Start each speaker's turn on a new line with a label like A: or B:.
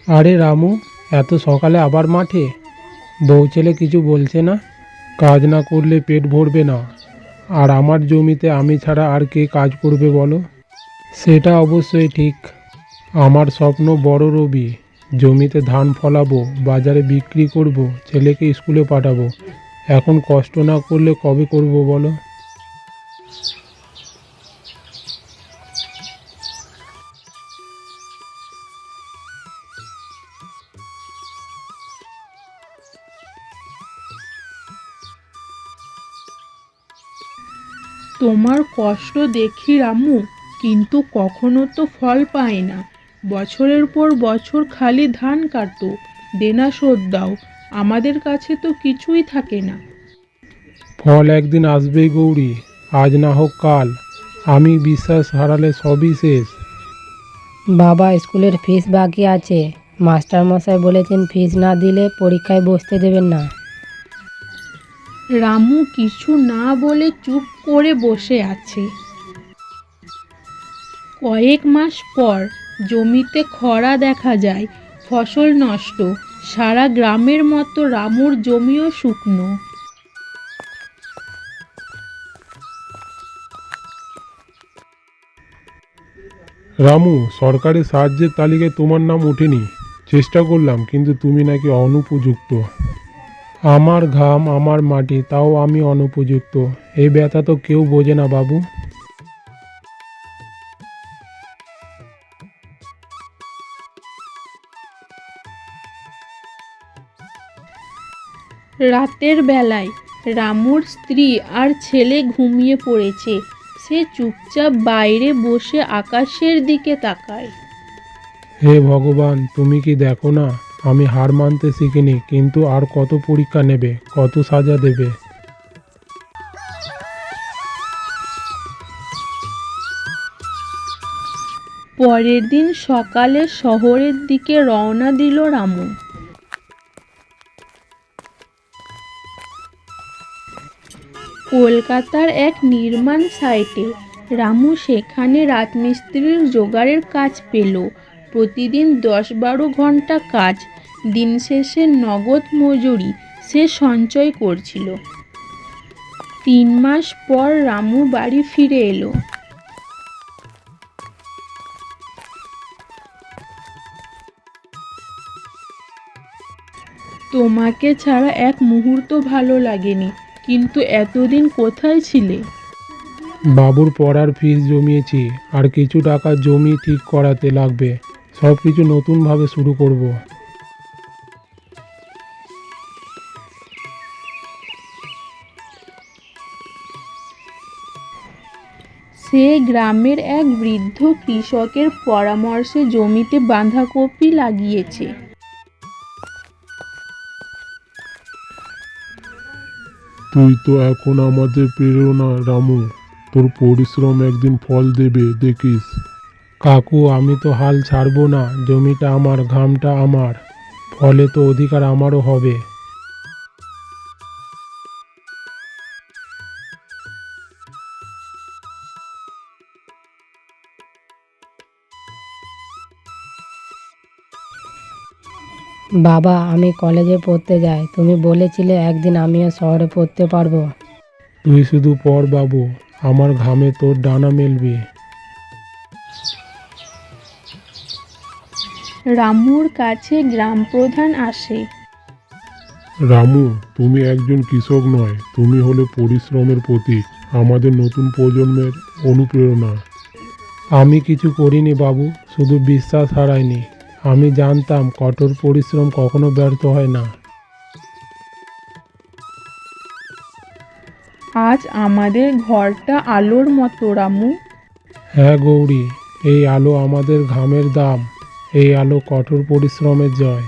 A: আরে রামু, এত সকালে আবার মাঠে? বউ ছেলে কিছু বলছে না? কাজ না করলে পেট ভরবে না। আর আমার জমিতে আমি ছাড়া আর কে কাজ করবে বলো? সেটা অবশ্যই ঠিক। আমার স্বপ্ন বড় রবি। জমিতে ধান ফলাবো, বাজারে বিক্রি করব, ছেলেকে স্কুলে পাঠাবো। এখন কষ্ট না করলে কবে করব বলো?
B: তোমার কষ্ট দেখি রামু, কিন্তু কখনো তো ফল পাই না। বছরের পর বছর খালি ধান কাটো, দেনা শোধ দাও, আমাদের কাছে তো কিছুই থাকে না।
A: ফল একদিন আসবেই গৌরী, আজ না হোক কাল। আমি বিশ্বাস হারালে সবই শেষ।
C: বাবা, স্কুলের ফিস বাকি আছে। মাস্টার মশাই বলেছেন ফিস না দিলে পরীক্ষায় বসতে দেবেন না।
B: রামু কিছু না বলে চুপ করে বসে আছে। কয়েক মাস পর জমিতে খরা দেখা যায়, ফসল নষ্ট। সারা গ্রামের মতো রামুর জমিও শুকনো।
A: রামু, সরকারি সাহায্যের তালিকায় তোমার নাম ওঠেনি। চেষ্টা করলাম, কিন্তু তুমি নাকি অনুপযুক্ত। আমার ঘাম, আমার মাটি, তাও আমি অনুপযুক্ত। এই ব্যথা তো কেউ বোঝে না বাবু।
B: রাতের বেলায় রামুর স্ত্রী আর ছেলে ঘুমিয়ে পড়েছে। সে চুপচাপ বাইরে বসে আকাশের দিকে তাকায়।
A: হে ভগবান, তুমি কি দেখো না? আমি হার মানতে শিখিনি, কিন্তু আর কত পরীক্ষা নেবে, কত সাজা দেবে?
B: পরের দিন সকালে শহরের দিকে রওনা দিল রামু। কলকাতার এক নির্মাণ সাইটে রামু সেখানে রাজমিস্ত্রির জোগাড়ের কাজ পেল। প্রতিদিন 10-12 ঘন্টা কাজ, দিন শেষে নগদ মজুরি সে সঞ্চয় করছিল। 3 মাস পর রামু বাড়ি ফিরে এলো। তোমাকে ছাড়া এক মুহূর্ত ভালো লাগেনি, কিন্তু এতদিন কোথায় ছিলে?
A: বাবুর পড়ার ফিস জমিয়েছি, আর কিছু টাকা জমি ঠিক করাতে লাগবে। সব কিছু নতুনভাবে শুরু করব।
B: সে গ্রামের এক বৃদ্ধ কৃষকের পরামর্শে জমিতে বাঁধাকপি লাগিয়েছে।
A: তুই তো এখন আমাদের প্রেরণা রামু। তোর পরিশ্রম একদিন ফল দেবে, দেখিস। কাকু, আমি তো হাল ছাড়বো না। জমিটা আমার, ঘামটা আমার, ফলে তো অধিকার আমারও হবে।
C: বাবা, আমি কলেজে পড়তে যাই। তুমি বলেছিলে একদিন আমিও শহরে পড়তে পারবো।
A: তুই শুধু পড় বাবু, আমার ঘামে তোর ডানা মেলবে।
B: রামুর কাছে গ্রাম প্রধান আসে।
A: রামু, তুমি একজন কৃষক নয়, তুমি হলে পরিশ্রমের প্রতীক, আমাদের নতুন প্রজন্মের অনুপ্রেরণা। আমি কিছু করিনি বাবু, শুধু বিশ্বাস হারাইনি। আমি জানতাম কঠোর পরিশ্রম কখনো ব্যর্থ হয় না।
B: আজ আমাদের ঘরটা আলোর মতো রামু।
A: হ্যাঁ গৌরী, এই আলো আমাদের ঘামের দাম, এই আলো কঠোর পরিশ্রমের জয়।